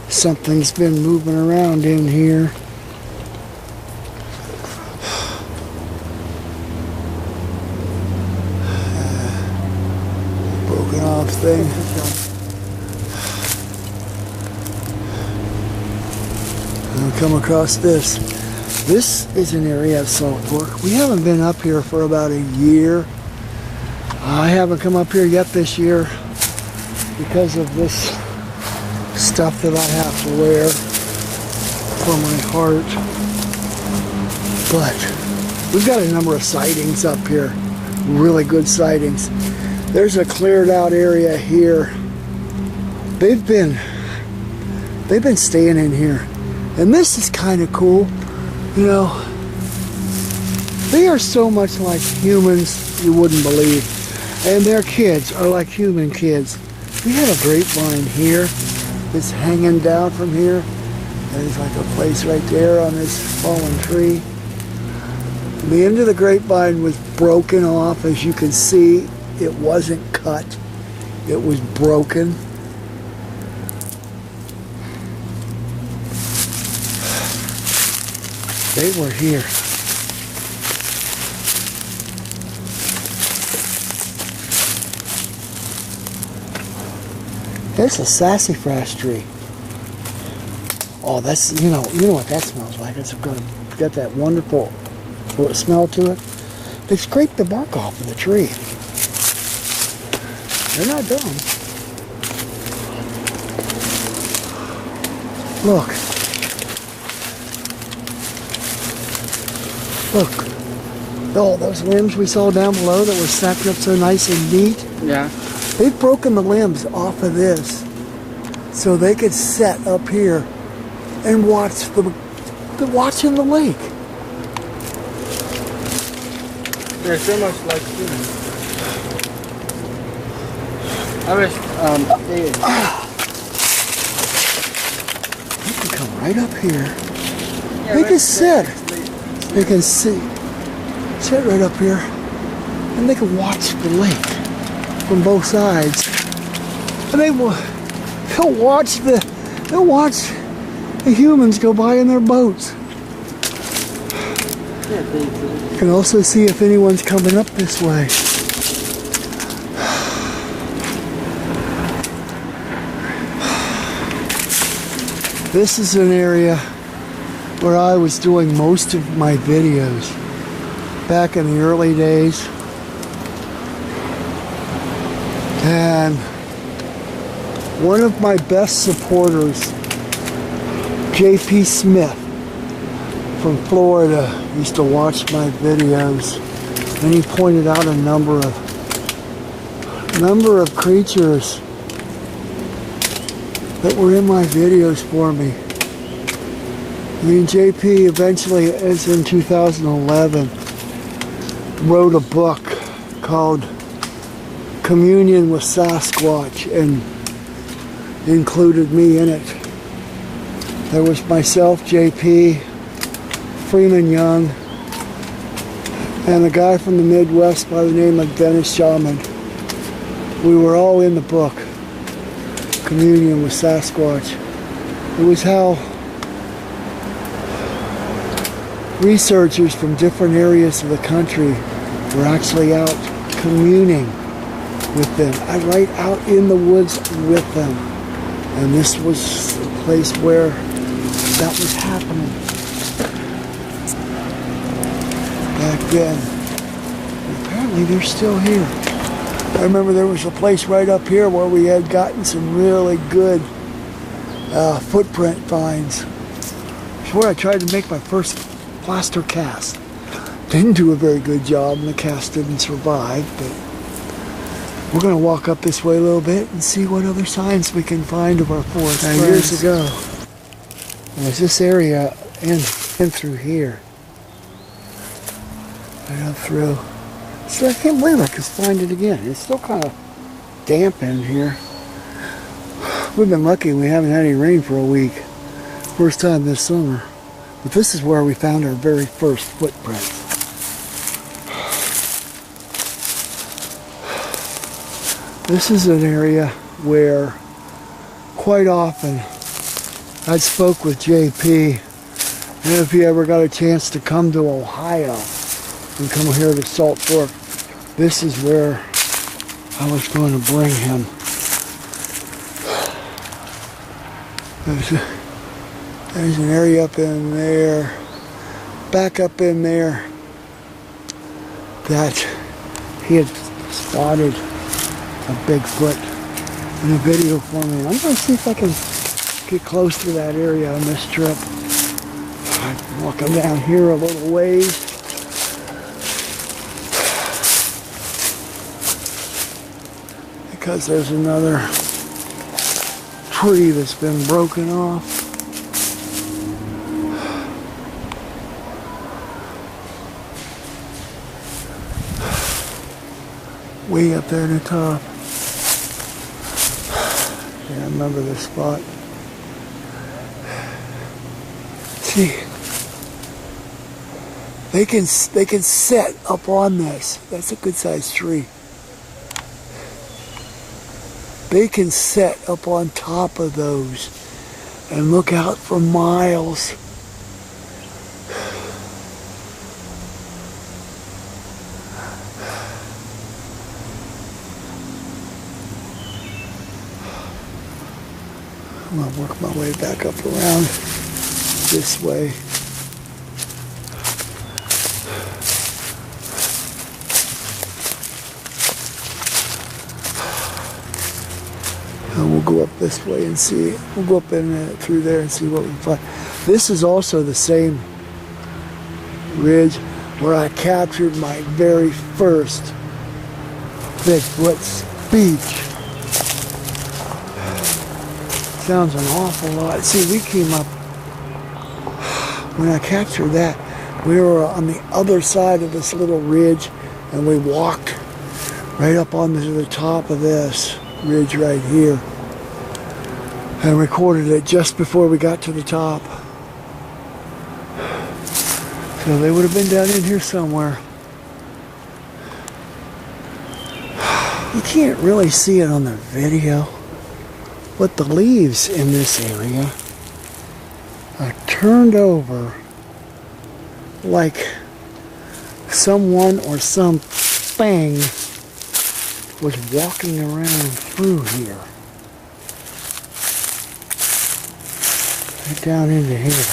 Something's been moving around in here. Broken off thing. I'll come across this. This is an area of salt work. We haven't been up here for about a year. I haven't come up here yet this year because of this stuff that I have to wear for my heart. But we've got a number of sightings up here. Really good sightings. There's a cleared out area here. They've been staying in here. And this is kind of cool. You know, they are so much like humans you wouldn't believe. And their kids are like human kids. We have a grapevine here. It's hanging down from here. There's like a place right there on this fallen tree. The end of the grapevine was broken off. As you can see, it wasn't cut. It was broken. They were here. There's a sassafras tree. Oh, that's, you know what that smells like. It's got that wonderful smell to it. They scraped the bark off of the tree. They're not dumb. Look. Look. Oh, those limbs we saw down below that were stacked up so nice and neat. Yeah. They've broken the limbs off of this so they could sit up here and watch watching the lake. They're so much like humans. I wish You can come right up here. yeah, They can sit. They can sit right up here, and they can watch the lake from both sides. And they'll watch the humans go by in their boats. You can also see if anyone's coming up this way. This is an area where I was doing most of my videos back in the early days. And one of my best supporters, J.P. Smith from Florida, used to watch my videos, and he pointed out a number of creatures that were in my videos for me. I mean, JP eventually, as in 2011, wrote a book called Communion with Sasquatch and included me in it. There was myself, JP, Freeman Young, and a guy from the Midwest by the name of Dennis Shaman. We were all in the book, Communion with Sasquatch. It was how researchers from different areas of the country were actually out communing with them. I right out in the woods with them. And this was a place where that was happening back then. And apparently they're still here. I remember there was a place right up here where we had gotten some really good footprint finds. It's where I tried to make my first plaster cast. Didn't do a very good job and the cast didn't survive, but we're going to walk up this way a little bit and see what other signs we can find of our forest friends. Years ago, there's this area in through here. Right up through. So I can't believe I could find it again. It's still kind of damp in here. We've been lucky we haven't had any rain for a week. First time this summer. But this is where we found our very first footprints. This is an area where quite often I spoke with JP, and if he ever got a chance to come to Ohio and come here to Salt Fork, this is where I was going to bring him. There's an area up in there, back up in there, that he had spotted a Bigfoot in a video for me. I'm going to see if I can get close to that area on this trip. I'm walking down here a little ways. Because there's another tree that's been broken off. Way up there in the top. Yeah, I remember this spot. See, they can set up on this. That's a good sized tree. They can set up on top of those and look out for miles. I'm going to work my way back up around this way. And we'll go up this way and see. We'll go up in through there and see what we find. This is also the same ridge where I captured my very first Bigfoot speech. Sounds an awful lot. See, we came up, when I captured that, we were on the other side of this little ridge, and we walked right up onto the top of this ridge right here and recorded it just before we got to the top. So they would have been down in here somewhere. You can't really see it on the video, but the leaves in this area are turned over like someone or something was walking around through here. Right down into here.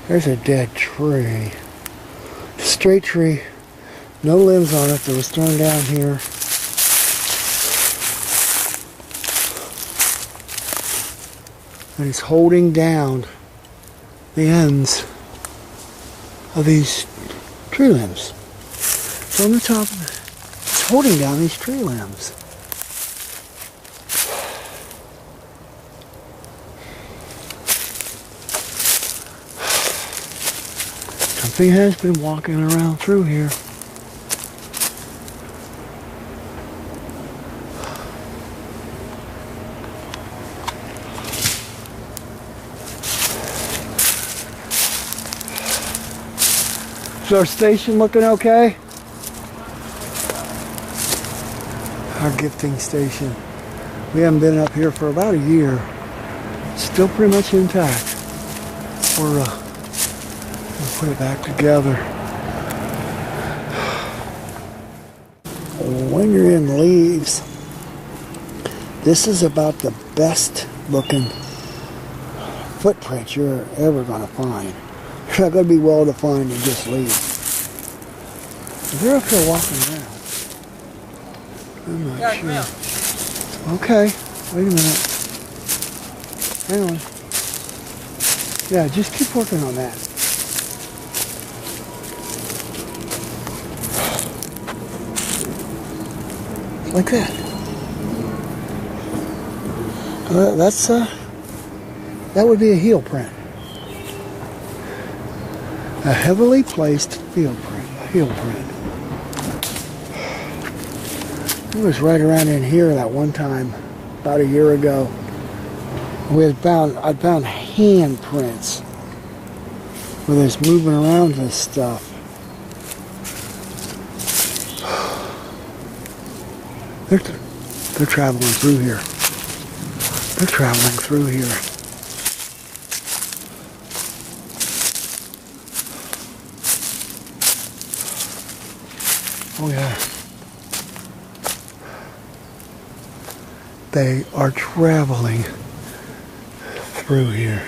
There's a dead tree. Straight tree. No limbs on it that was thrown down here. And it's holding down the ends of these tree limbs. So on the top of it, it's holding down these tree limbs. Something has been walking around through here. Is our station looking okay? Our gifting station. We haven't been up here for about a year. Still pretty much intact. We'll put it back together. When you're in leaves, this is about the best looking footprint you're ever going to find. It's not going to be well defined in just leaves. They're up here walking around. I'm not sure. Okay, wait a minute. Hang on. Yeah, just keep working on that. Like that. That would be a heel print. A heavily placed heel print. It was right around in here that one time, about a year ago. I'd found hand prints where there's moving around this stuff. They're traveling through here. They're traveling through here. Oh yeah. They are traveling through here.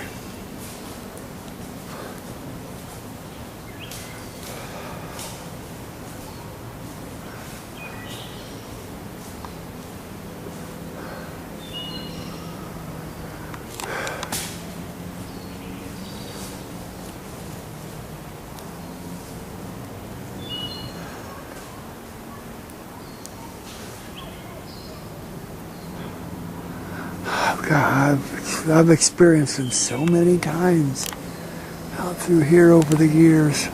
God, I've experienced them so many times out through here over the years.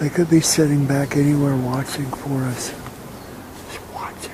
They could be sitting back anywhere watching for us. Just watching.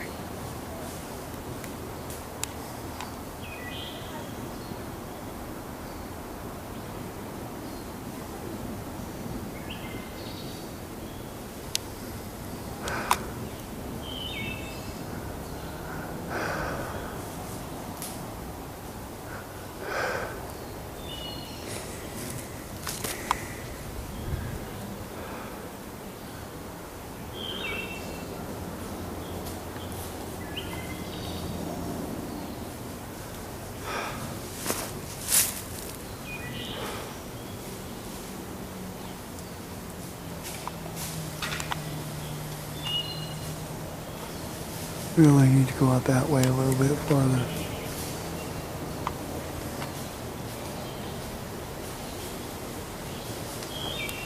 Really need to go out that way a little bit farther.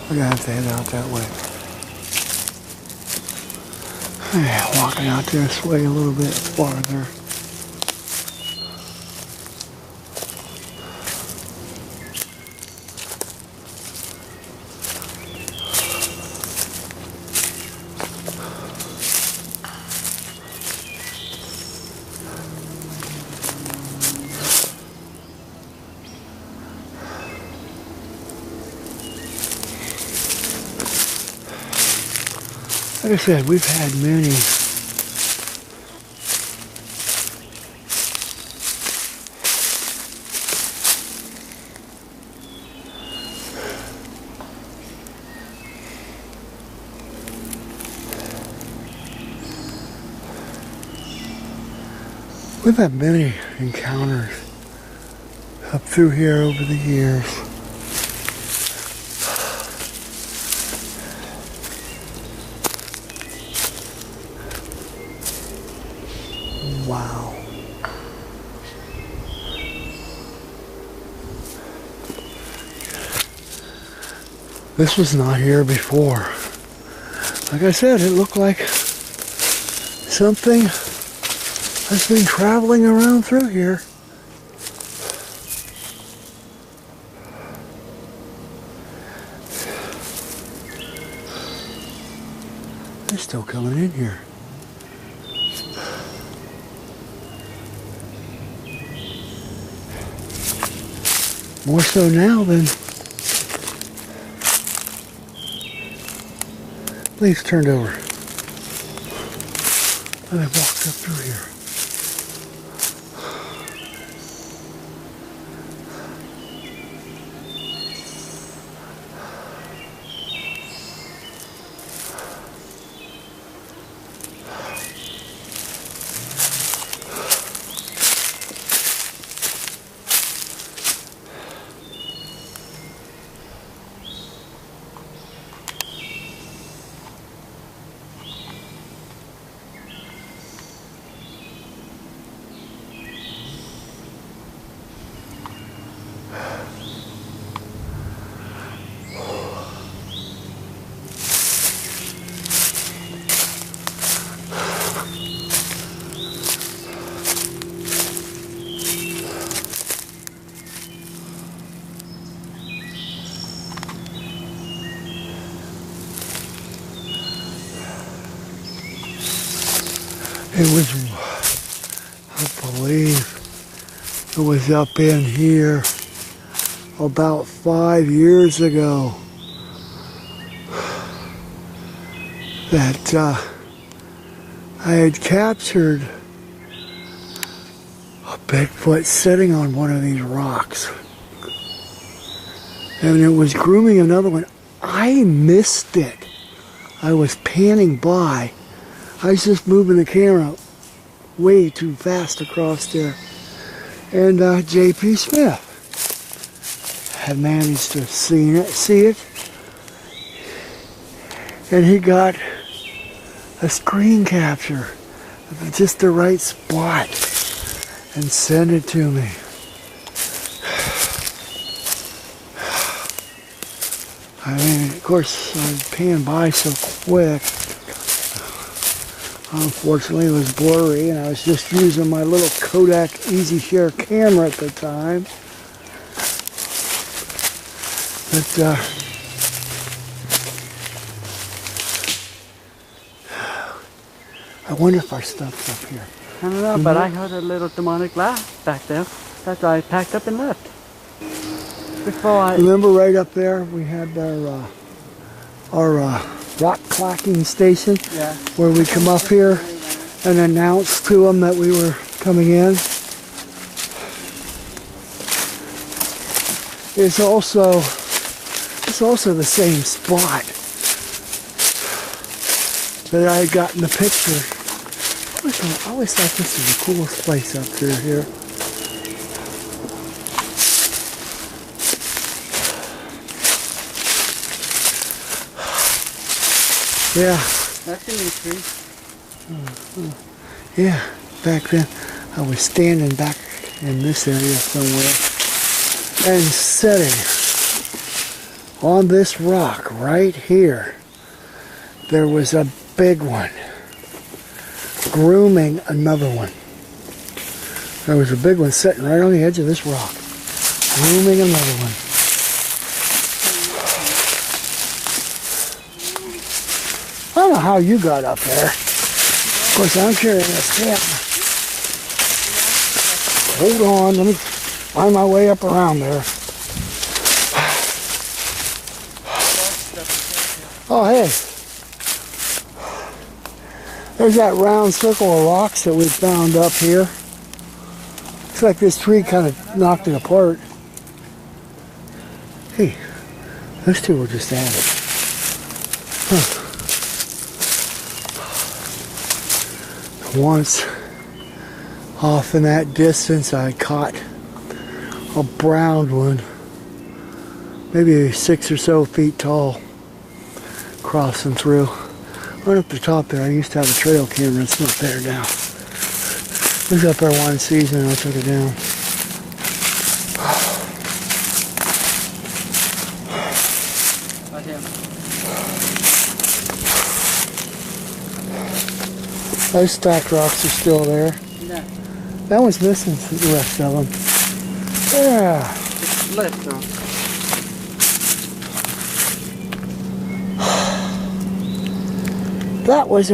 We're gonna have to head out that way. Yeah, walking out this way a little bit farther. Like I said, we've had many encounters up through here over the years. Wow. This was not here before. Like I said, it looked like something has been traveling around through here. They're still coming in here. More so now than... Leaves turned over. And I walked up through here. It was, I believe, it was up in here about 5 years ago. that I had captured a Bigfoot sitting on one of these rocks. And it was grooming another one. I missed it. I was panning by. I was just moving the camera way too fast across there. And J.P. Smith had managed to see it. And he got a screen capture of just the right spot and sent it to me. I mean, of course, I'm panned by so quick. Unfortunately, it was blurry, and I was just using my little Kodak Easy Share camera at the time. But I wonder if our stuff's up here. I don't know, but I heard a little demonic laugh back there. That's why I packed up and left. Before I... Remember right up there, we had our rock clacking station? Yeah. Where we come up here and announce to them that we were coming in. It's also the same spot that I had gotten the picture. I always thought this was the coolest place up through here. Yeah. That's a new tree. Yeah, back then I was standing back in this area somewhere and sitting on this rock right here. There was a big one grooming another one. There was a big one sitting right on the edge of this rock, grooming another one. I don't know how you got up there. Of course, I'm carrying this camera. Hold on, let me find my way up around there. Oh, hey. There's that round circle of rocks that we found up here. Looks like this tree kind of knocked it apart. Hey, those two were just at it. Huh. Once, off in that distance, I caught a brown one, maybe 6 or so feet tall, crossing through. Right up the top there, I used to have a trail camera. It's not there now. It was up there one season and I took it down. Right here. Those stacked rocks are still there. Yeah. That one's missing the rest of them. Yeah. It's left though. That was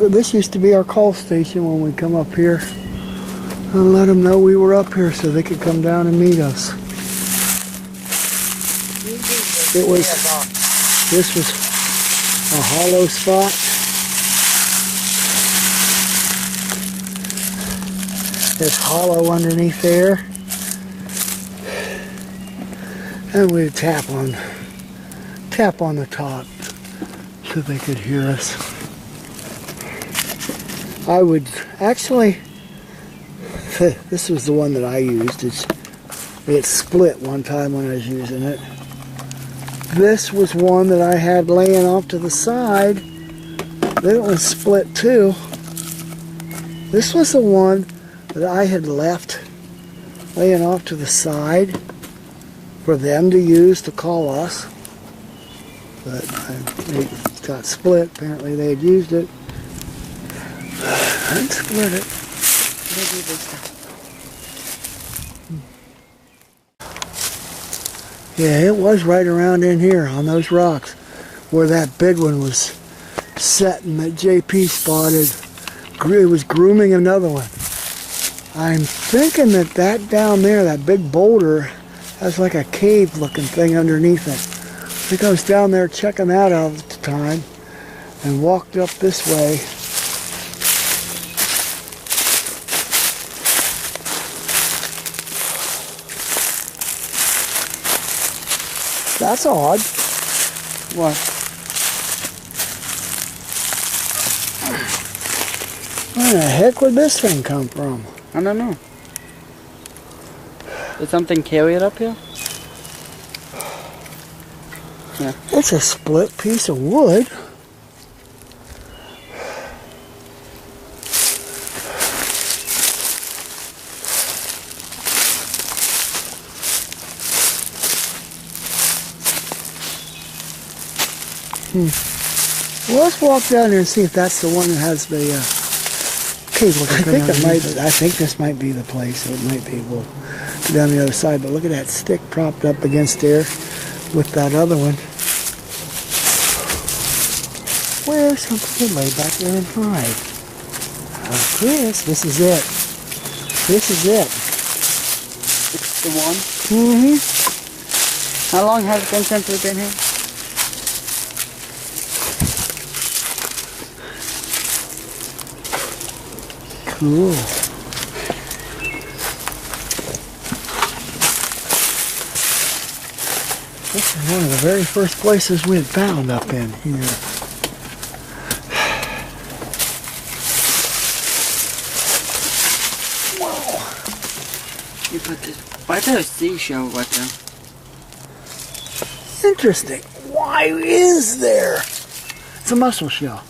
this used to be our call station when we come up here and let them know we were up here so they could come down and meet us. This was a hollow spot. It's hollow underneath there. And we'd tap on the top so they could hear us. I would actually, this was the one that I used. It split one time when I was using it. This was one that I had laying off to the side. That one split too. This was the one that I had left laying off to the side for them to use to call us. But it got split. Apparently they had used it. And split it. Yeah, it was right around in here on those rocks where that big one was setting that JP spotted. It was grooming another one. I'm thinking that down there, that big boulder, has like a cave looking thing underneath it. I think I was down there checking that out at the time and walked up this way. That's odd. What? Where the heck would this thing come from? I don't know. Did something carry it up here? Yeah. It's a split piece of wood. Well, let's walk down there and see if that's the one that has the cable. I think this might be the place. So it might be. We'll go down the other side. But look at that stick propped up against there with that other one. Where's something to lay back there and hide? Chris, this is it. This is it. It's the one? Mm-hmm. How long has it been since we've been here? Cool. This is one of the very first places we had found up in here. You put this. Why is there a seashell right there? Interesting. Why is there? It's a mussel shell.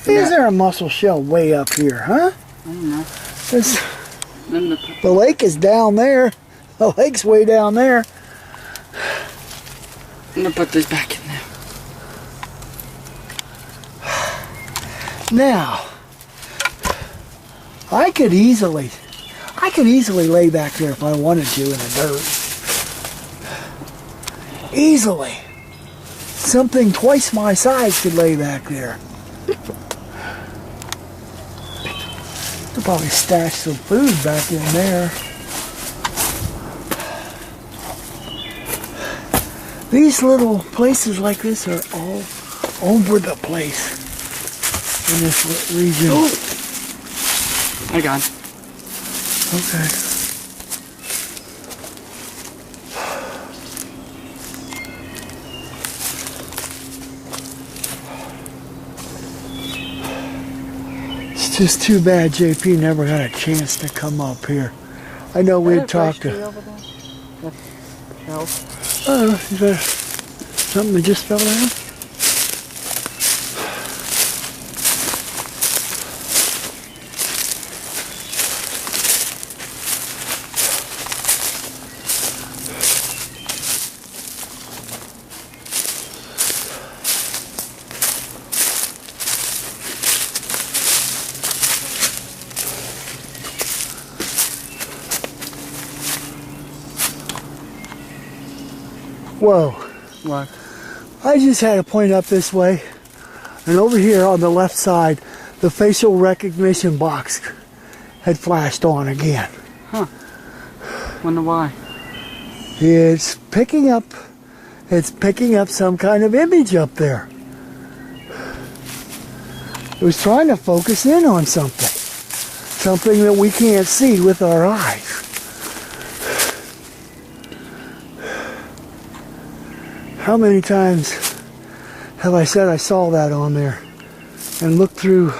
Is there a mussel shell way up here, huh? I don't know. The lake is down there. The lake's way down there. I'm gonna put this back in there. Now, I could easily lay back there if I wanted to in the dirt. Easily. Something twice my size could lay back there. Could probably stash some food back in there. These little places like this are all over the place in this region. Oh. I got it. Okay. It's just too bad JP never got a chance to come up here. I know we'd talked to... Oh, is there something that just fell down? Whoa. What? I just had to point up this way, and over here on the left side, the facial recognition box had flashed on again. Huh. Wonder why. It's picking up some kind of image up there. It was trying to focus in on something that we can't see with our eyes. How many times have I said I saw that on there and looked through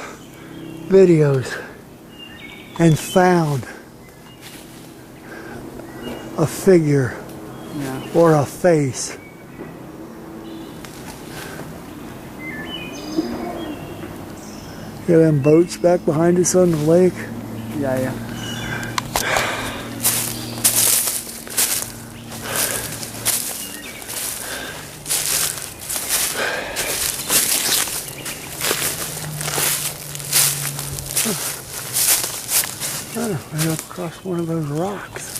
videos and found a figure or a face? Hear them boats back behind us on the lake? Yeah. Right up across one of those rocks.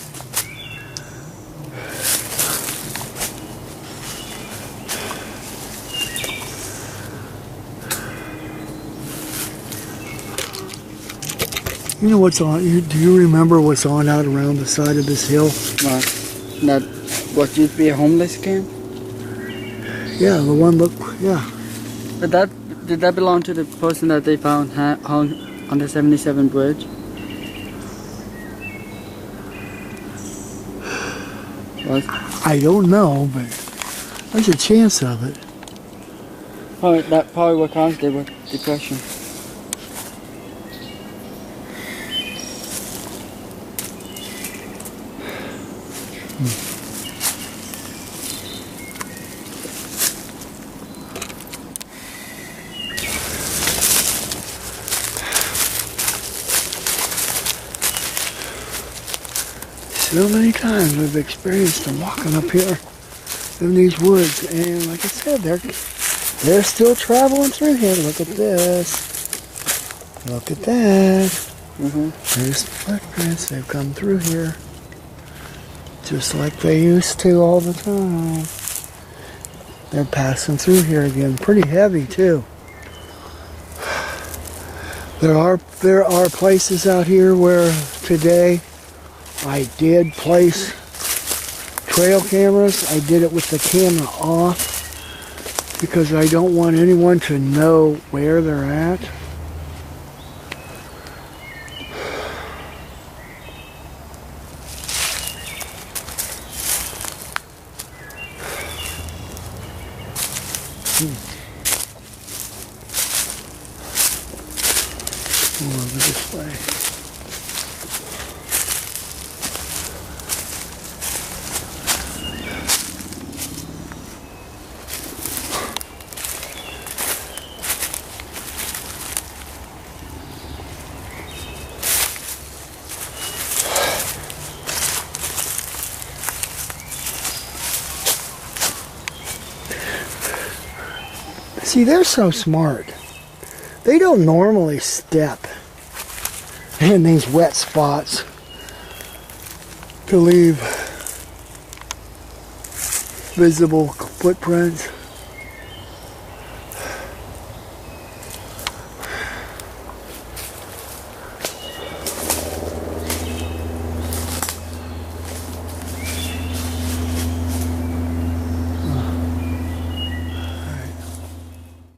You know what's on? Do you remember what's on out around the side of this hill? That what used to be a homeless camp? Yeah, the one look. Yeah. But did that belong to the person that they found hung on the 77 bridge? Was? I don't know, but there's a chance of it. That probably what caused it, was depression. So many times we've experienced them walking up here in these woods, and like I said, they're still traveling through here. Look at this. Look at that. There's the footprints. They've come through here just like they used to all the time. They're passing through here again. Pretty heavy too. There are places out here where today I did place trail cameras. I did it with the camera off because I don't want anyone to know where they're at. Over this way. See, they're so smart. They don't normally step in these wet spots to leave visible footprints.